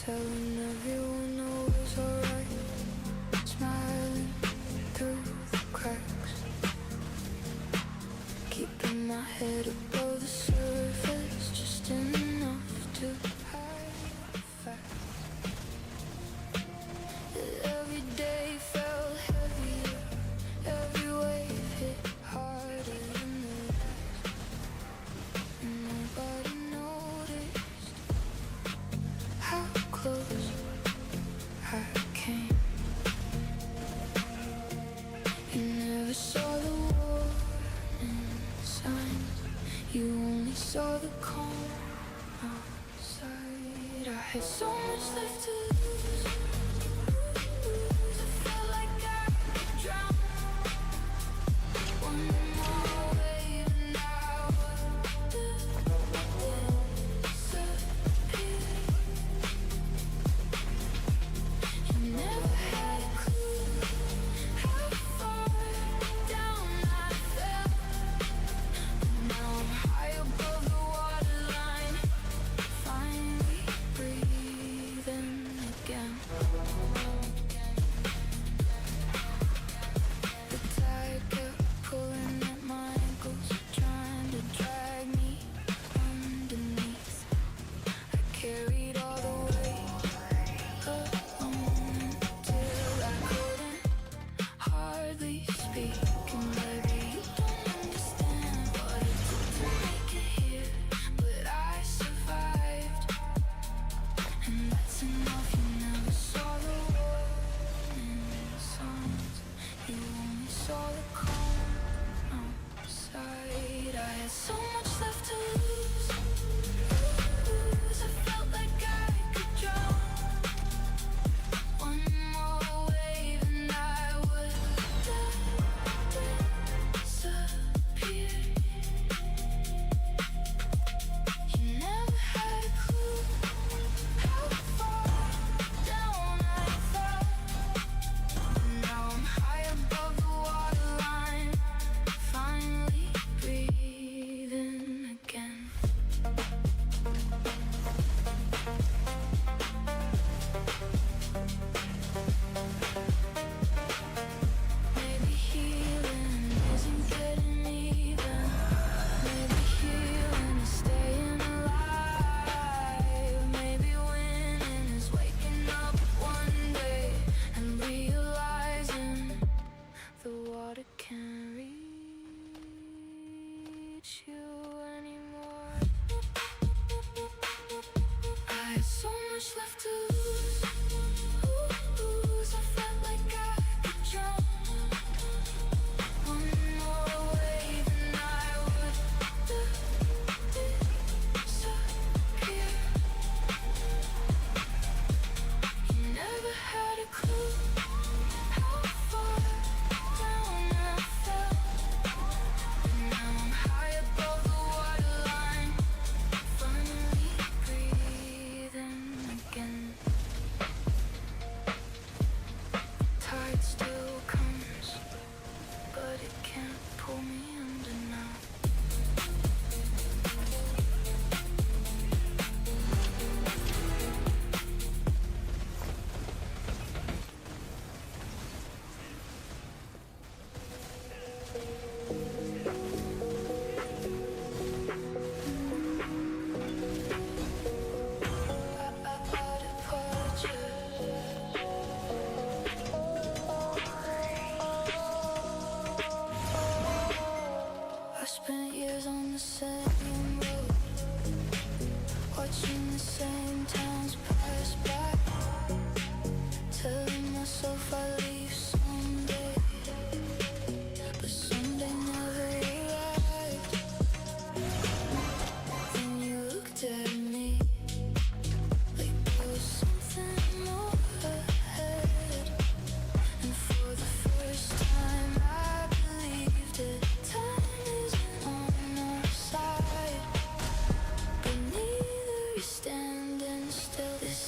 Telling everyone I was alright, smiling through the cracks, keeping my head above the surface, just enough to hide the fact that every day felt heavier, every wave hit harder than the last, and nobody noticed how close I came. You never saw the warning signs, you only saw the calm outside. I had so much left to lose, I felt like I could drown. One more wave and I would disappear. Never had a clue how far down I fell. Now I'm high above the waterline, finally breathing again. The tide kept pulling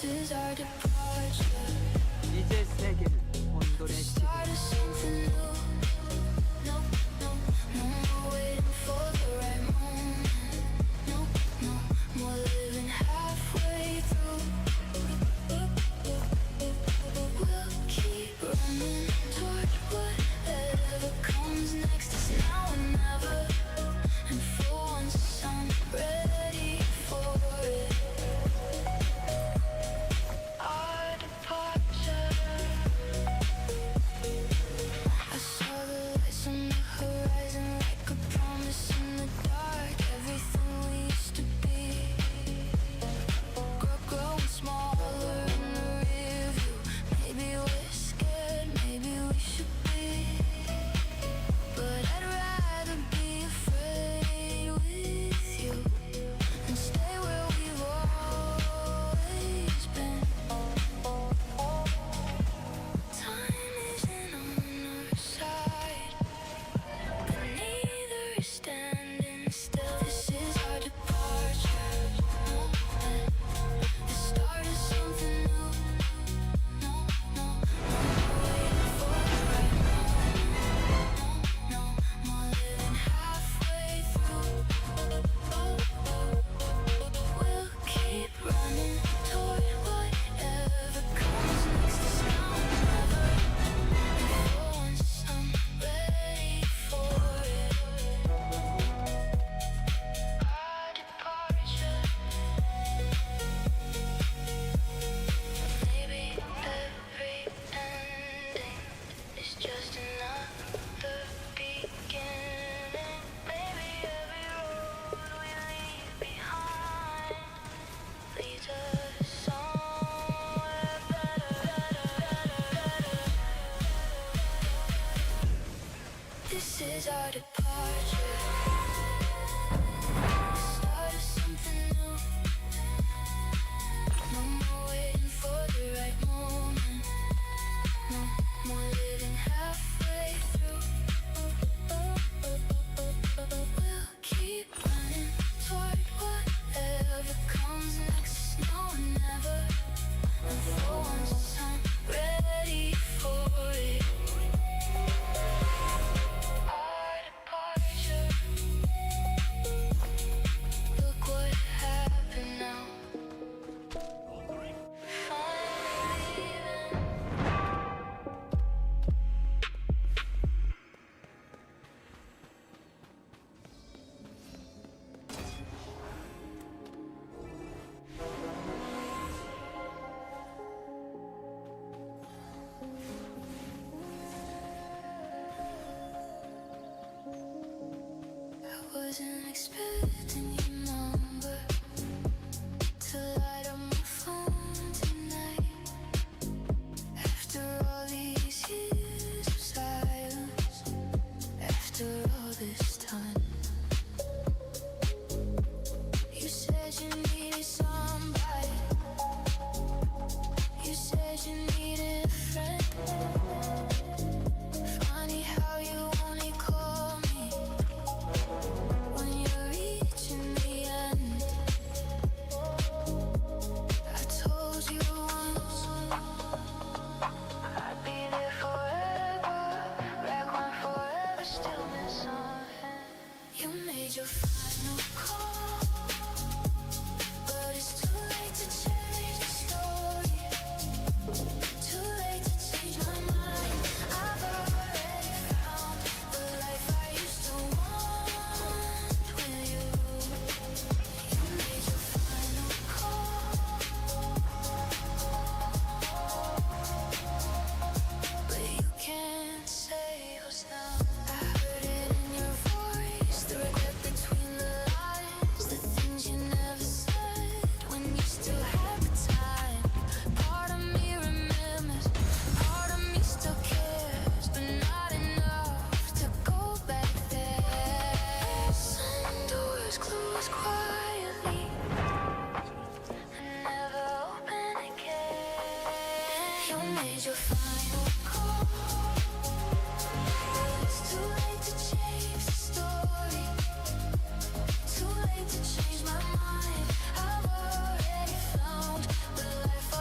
is our departure. 이제 세계는 혼돈의 시대. Start of something new. No, no, no more waiting for the right moment. No, no more living halfway through. We'll keep running toward whatever comes next. It's now or never. And for once I'm ready for it. Our departure. I saw the lights on the horizon like a promise in the dark. Everything we used to be, growing smaller in the rear view. Maybe we're scared, maybe we should be, but I'd rather be afraid with you than stay where we've always been. Time isn't on our side, but neither is standing still. This is our departure. The start of something new. No, no, no more waiting for the right moment. No, no more living halfway through. We'll keep running toward whatever comes next. It's now or never. And for once I'm ready for it. Our departure. Maybe every ending is just another beginning. Maybe every road we leave behind leads us somewhere better. This is our departure. The start of something new. No more waiting for the right moment. No more living halfway through. We'll keep running toward whatever comes next. It's now or never. And for once I'm ready for it. Our departure. Look what happened now. Finally leaving. I wasn't expecting your number to light up my phone tonight. After all these years of silence, after all this time, you said you needed somebody. You said you needed a friend. Funny how you only call me when you're reaching the end. I told you once I'd be there forever, back when forever still meant something. You made your final call, but it's too late to change the story. Too late to change my mind. I've already found the life I used to want with you. You made your final call, but you can't save us now. I heard it in your voice, the regret between the lines, the things you never said when you still had the time. Part of me remembers, part of me still cares, but not enough to go back there. Some doors close quietly and never open again. You made your final call, but it's too late to change the story. Too late to change my mind. I've already found the life I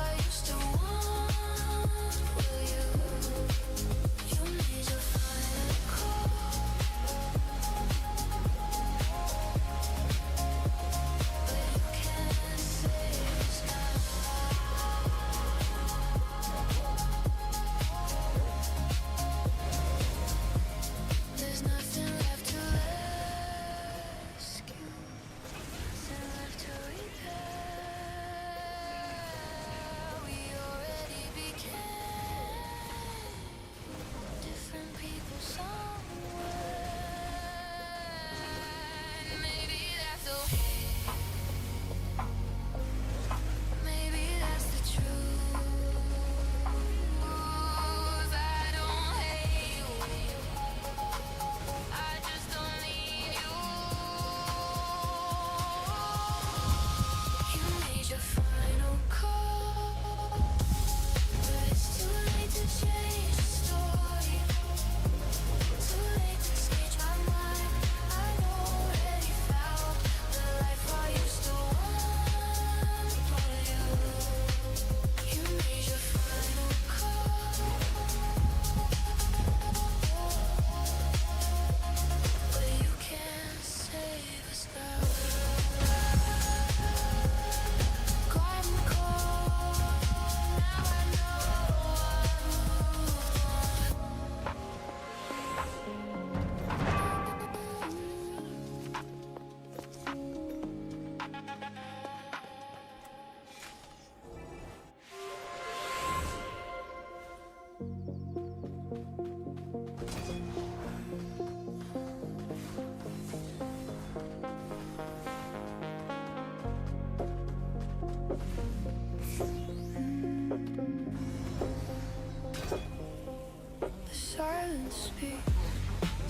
speak.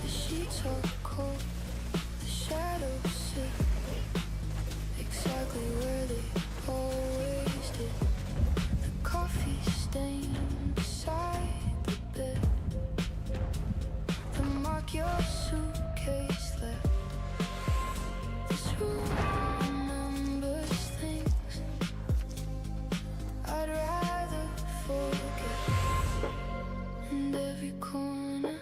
The sheets are cold, the shadows sit exactly where they always did. The coffee stain beside the bed, the mark your suitcase left. This room remembers things I'd rather forget, and every corner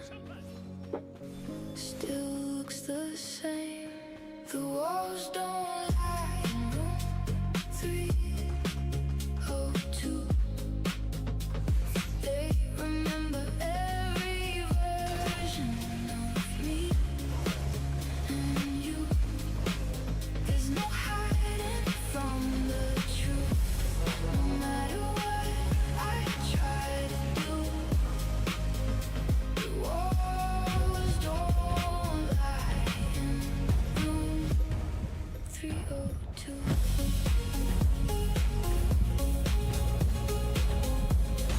still looks the same. The walls don't lie in room 302. They remember every version of me and you. There's no hiding from the truth. No matter what I try to do, the walls don't lie in room 302.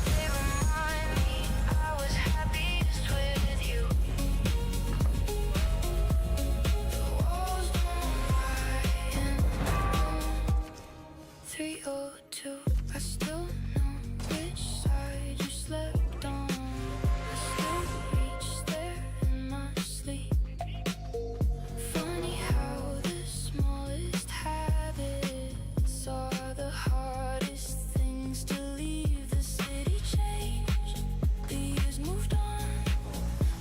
They remind me I was happiest with you. The walls don't lie in room 302. I still know which side you slept on. I still reach there in my sleep. Funny how the smallest habits are the hardest things to leave. The city changed, the years moved on,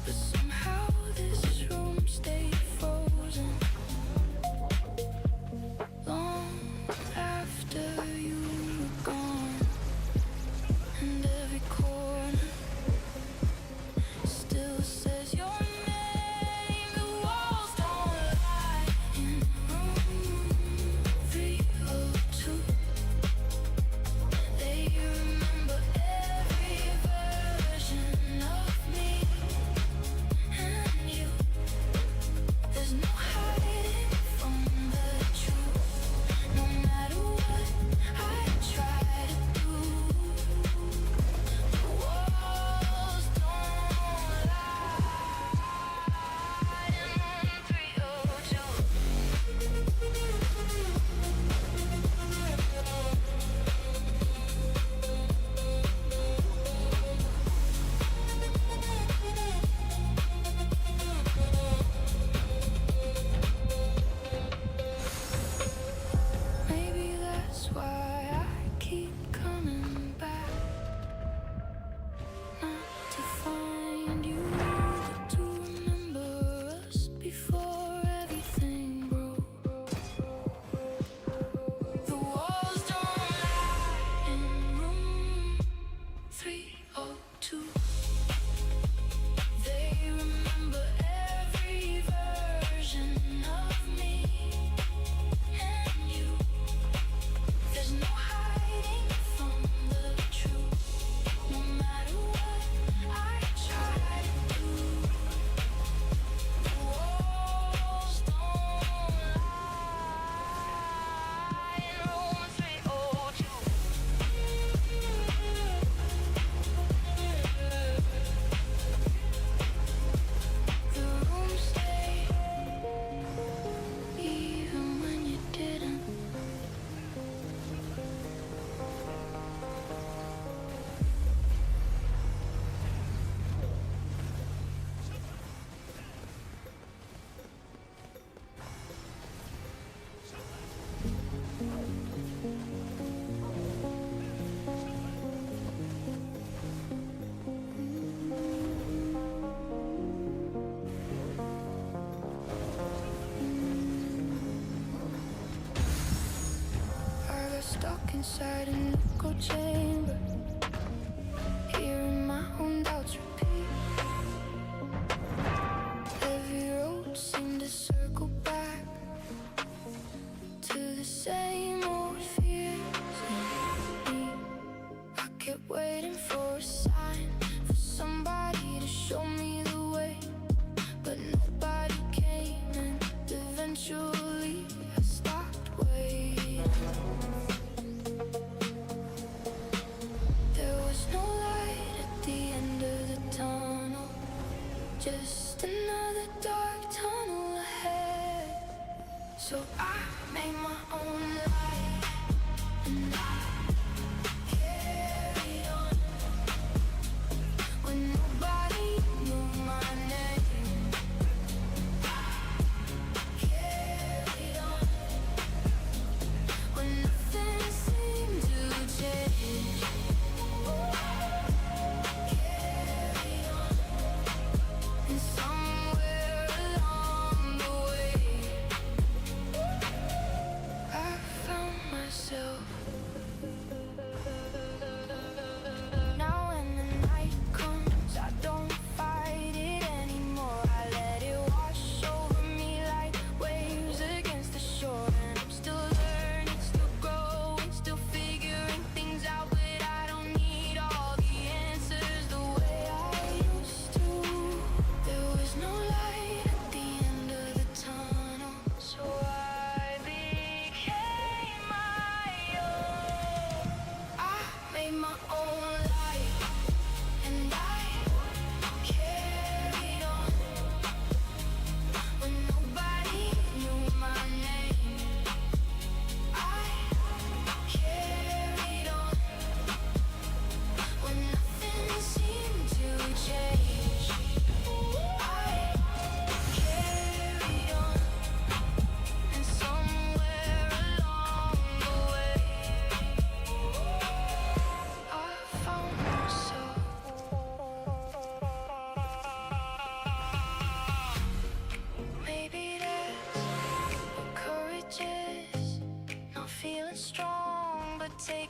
but somehow this room stayed frozen. Long after you were gone, and every corner still says your name. The walls don't lie in room 302. They remember every version of me and you. There's no hiding from the truth. No matter what I try to do, the walls don't lie in room 302. Maybe that's why I keep coming back. Not to find you, but to remember us before everything broke. The walls don't lie in room 302. They remember every version of me and you. There's no hiding from the truth. No matter what I try to do, the walls don't lie in room 302. The room stayed even when you didn't. I got stuck inside an echo chamber, hearing my own doubts repeat. Every road seemed to circle back to the same old fears in me. I kept waiting for a sign, for somebody to show me the way, but nobody came, and eventually I stopped waiting.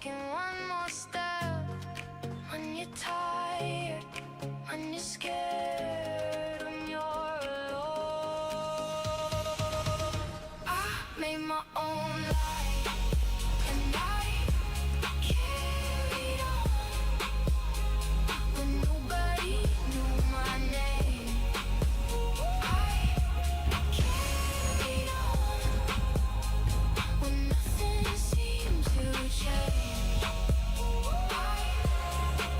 taking one more step. When you're tired, when you're scared, when you're alone. I made my own life, and I carried on when nobody knew my name. I carried on when nothing seemed to change. I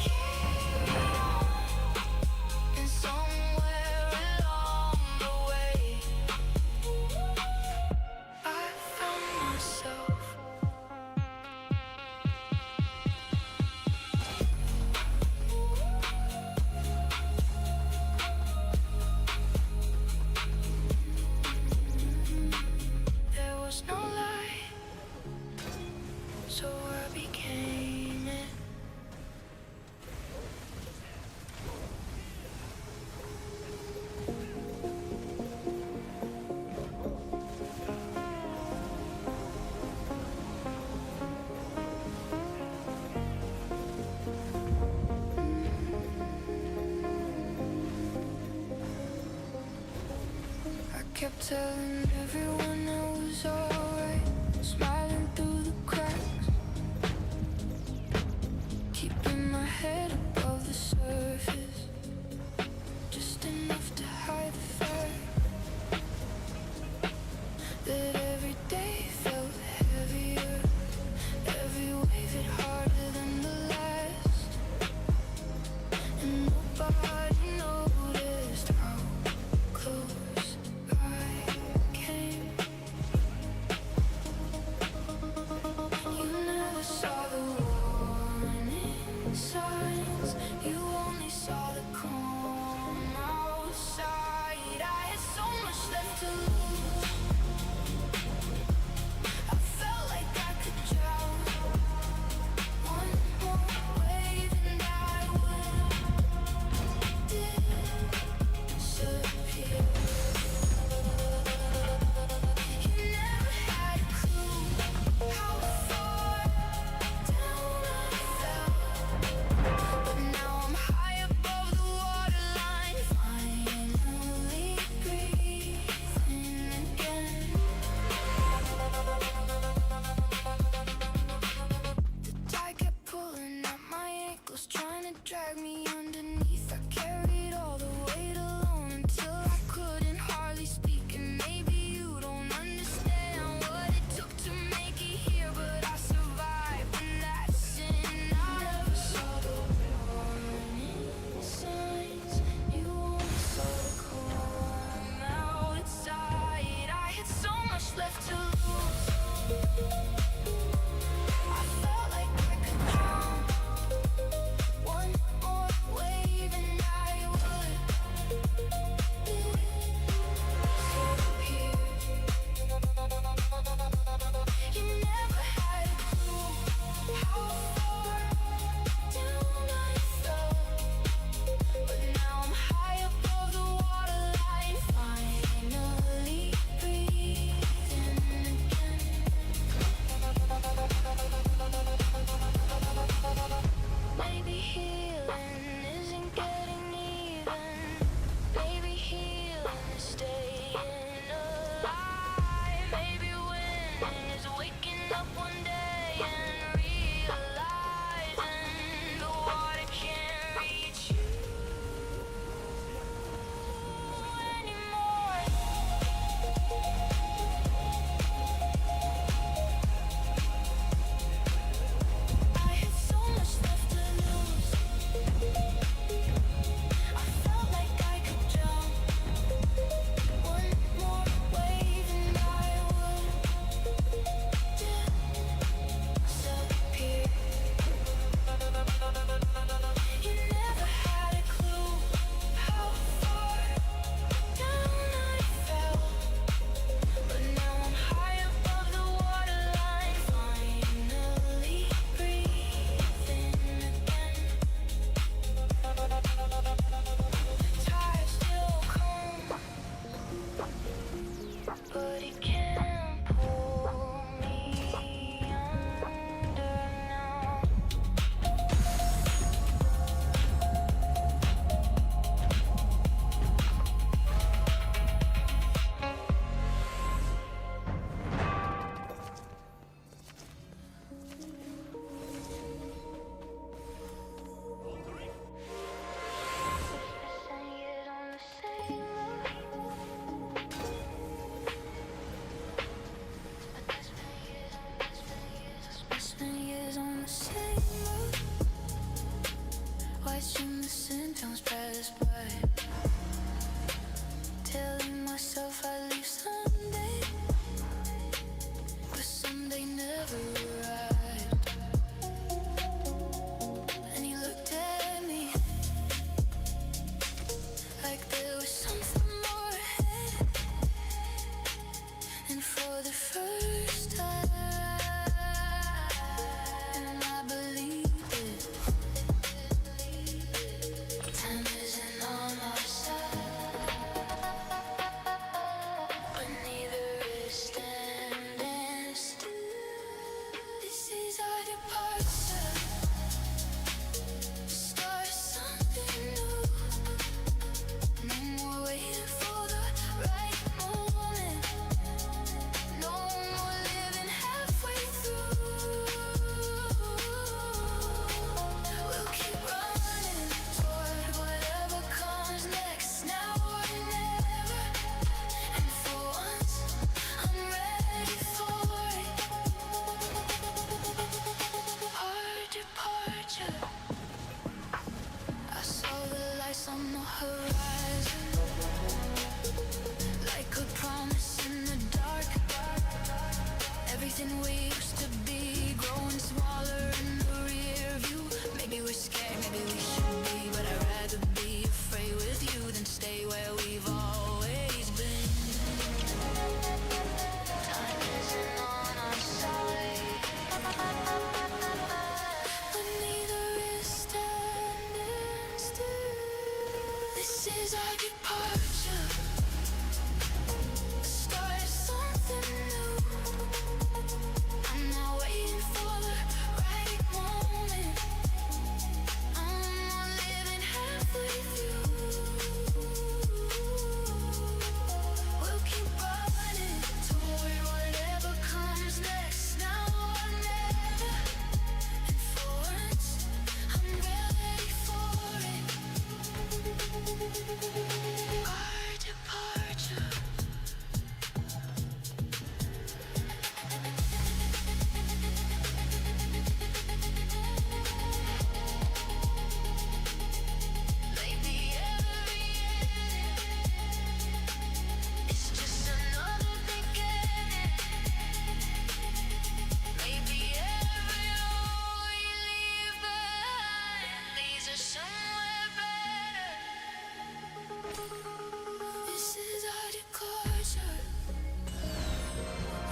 carried on, and somewhere along the way, I found myself. There was no light, so I became it. I kept telling everyone I was alright, smiling through the cracks, keeping my head above the surface, just enough to hide the fact that every day felt heavier, every wave hit harder than the last, and nobody noticed how close I came. watching the symptoms pass by, telling myself I'd leave someday, but someday never arrived. And he looked at me like there was something more ahead, and for the first time I believed it. Time isn't on our side, but neither is standing still. This is our departure, the start of something new. No more waiting for the right moment, no more living halfway through. We'll keep running toward whatever comes next, now or never. And for once, I'm ready for it. Our departure. I saw the lights on the horizon, like a promise in the dark. Everything we used to be, growing smaller in the rear view. Maybe we're scared, maybe we should be, but I'd rather be afraid with you than stay where we've always been. Time isn't on our side, but neither is standing still. This is our departure, the start of something new. I'm not waiting for the right moment, I'm not living halfway through. We'll keep running toward whatever comes next, now or never. And for once, I'm ready for it. Our departure. Maybe every ending is just another beginning. Maybe every road we leave behind leads us somewhere better. This is our departure,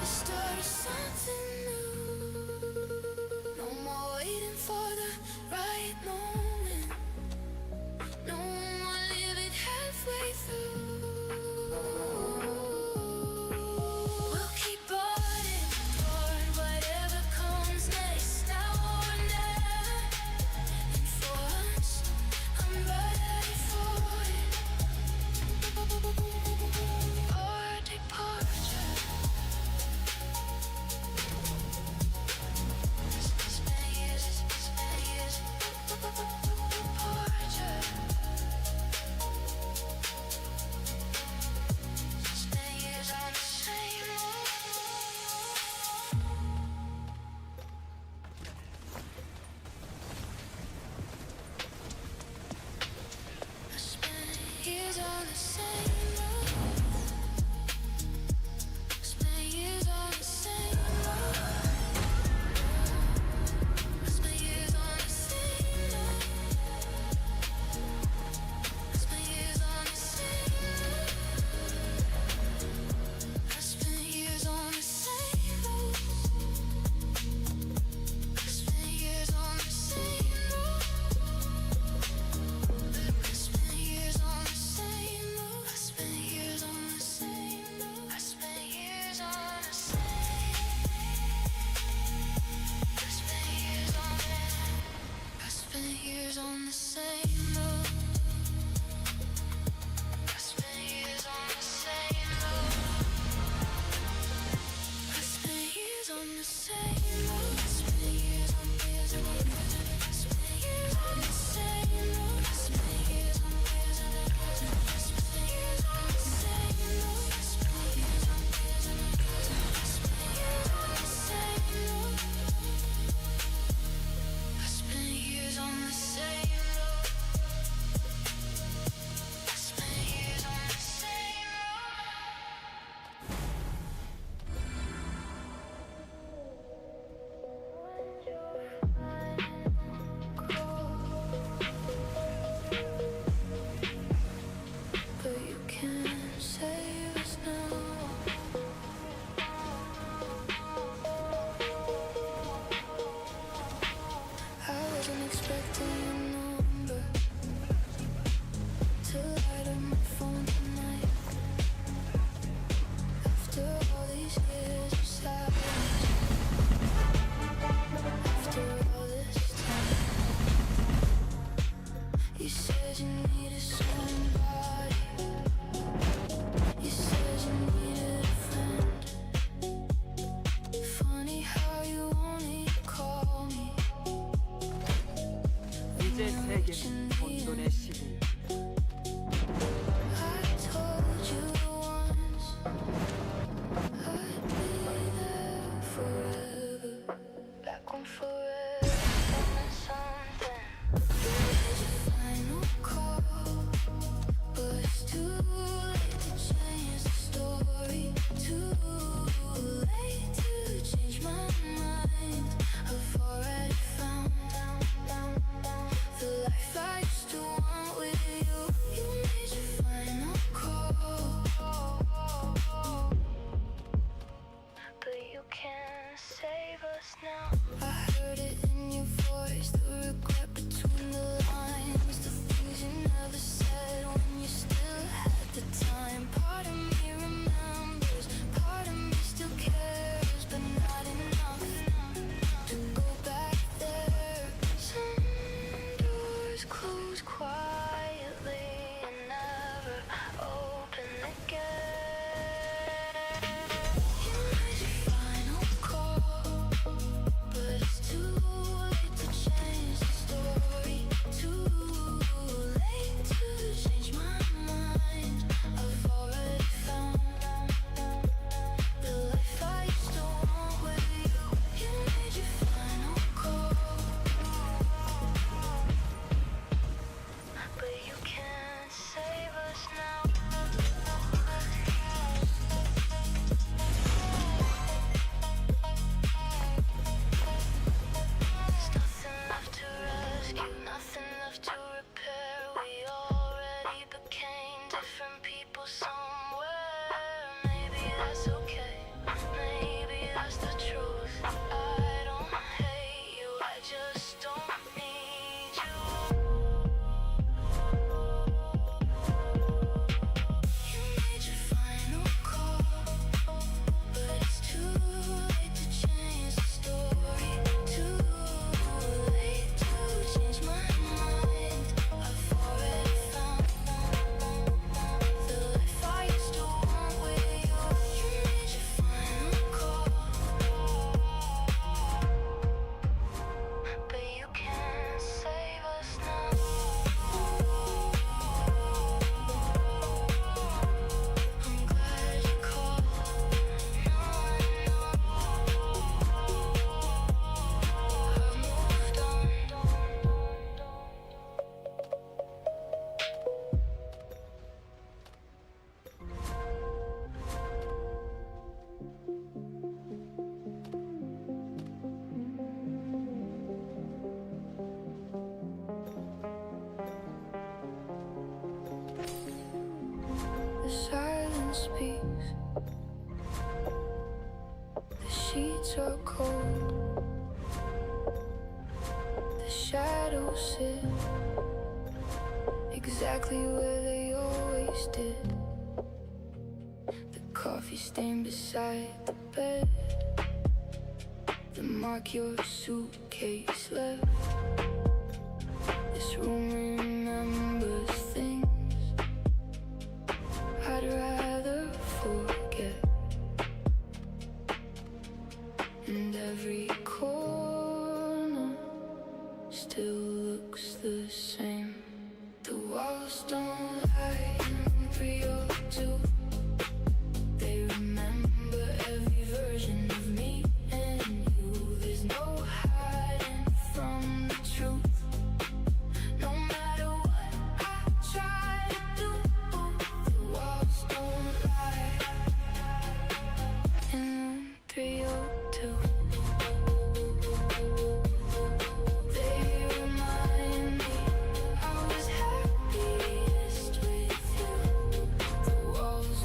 the start of something new. No more waiting for the right moment, no more living halfway through. We'll keep running toward whatever comes next, now or never. And for once, I'm ready for it. Our departure. It's been years, it's been years. Departure. It's been years on the same road. I spent years on the same road. Spent years on the same road. I spent years on the same road. I spent years on the same road. I spent years on the same road. I spent years on the same road. I spent years on the same road. I spent wasn't expecting your number to light up my phone tonight. After all these years of silence, after all this time, you said you needed somebody. You said you needed a friend. Funny how you only call me 이제 세계는 혼돈의 시대. I told you once I'd be there forever. Back when forever meant something. You made your final call, but it's too late to change the story. Too late to change my mind. I've already found the life I used to want with you. You made your final call, but you can't save us now. I heard it in your voice, the regret between the lines, the things you never said when you still had the time. Part of me remembers, part of me still cares, but not enough to go back there. Some doors close quietly and never open again. You made your final call, but it's too late to change the story. Too late to change my mind. I've already found the life I used to want with you. You made your final call, but you can't save us now. There's nothing left to rescue, nothing left to repair. We already became different people somewhere. Maybe that's okay, maybe that's the truth. I don't hate you, I just don't need you. You made your final call, but it's too late to change the story. Too late to change my mind. I've already found the life I used to want with you. You made your final call, but you can't save us now. I'm glad you called. Now I know I moved on. The silence speaks. The sheets are cold. The shadows sit exactly where they always did. The coffee stain beside the bed, the mark your suitcase left. This room remembers things I'd rather forget. And every corner still looks the same. The walls don't lie in 302. They remember every version of me and you. There's no hiding from the truth. No matter what I try to do, the walls don't lie in 302. They remind me I was happiest with you. The walls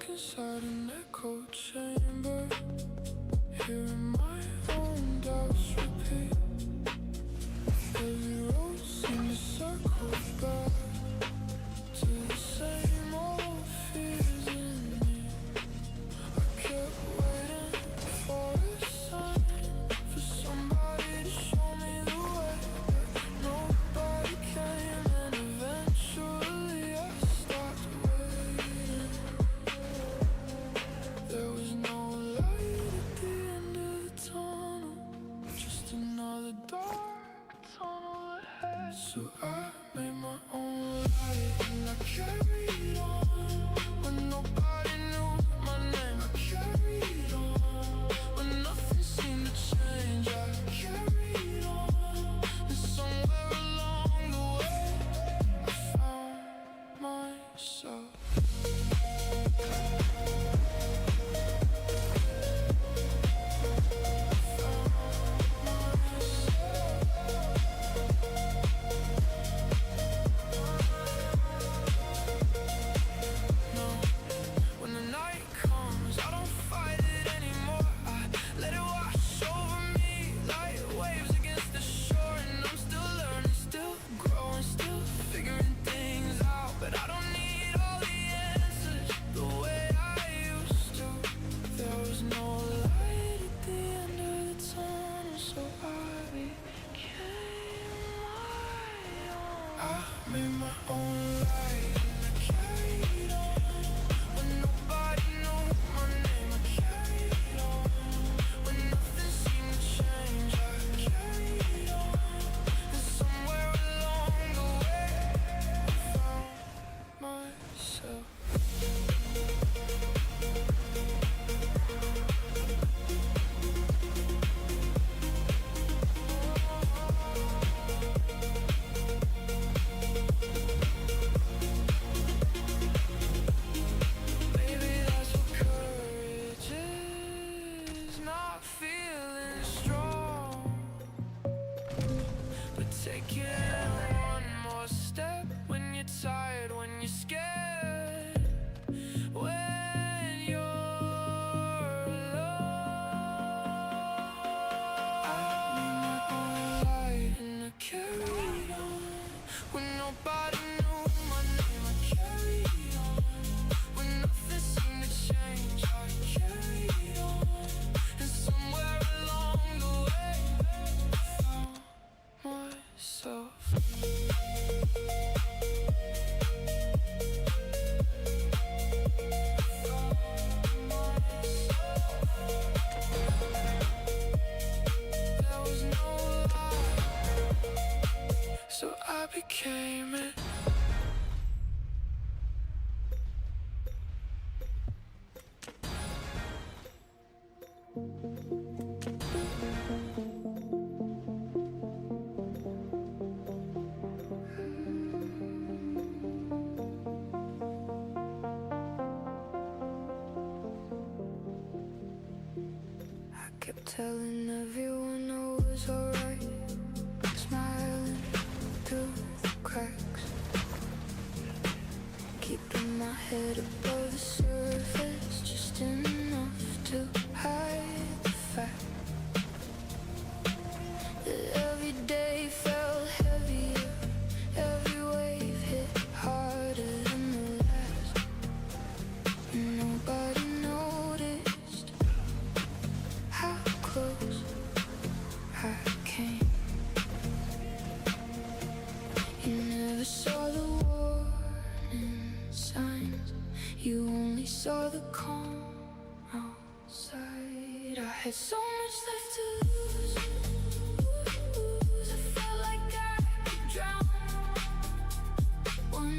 stuck inside an echo chamber, hearing my own doubts repeat. Every road seemed to circle back to the same old fears in me. I kept waiting for a sign, for somebody to show me the way, but nobody came, and eventually I stopped waiting. There was no light at the end of the tunnel, just another dark tunnel ahead. So I made my own light and I carried on when nobody knew my name. I carried on when nothing seemed to change. I carried on, and somewhere along the way I found myself. When the night comes, I don't fight it anymore. I let it wash over me like waves against the shore. And I'm still learning, still growing, still figuring things out. But I don't need all the answers the way I used to. There was no light at the end of the tunnel, so I became my own. I made my own light and I carried on when nobody knew my name. I carried on when nothing seemed to change. I carried on, and somewhere along the way I found myself. Maybe that's what courage is, not feeling strong, but taking one more step when you're tired, when you're scared, when you're alone. I made my own light and I carried on when nobody knew my name. I carried on when nothing seemed to change. I carried on, and somewhere along the way I found myself. There was no light, so I became it. I kept telling everyone I was alright, smiling through the cracks, keeping my head above the surface, just enough to hide the fact that every day felt heavier, every wave hit harder than the last, and nobody noticed how close I came. You never saw the warning signs, you only saw the calm outside. I had so much left to lose, I felt like I could drown one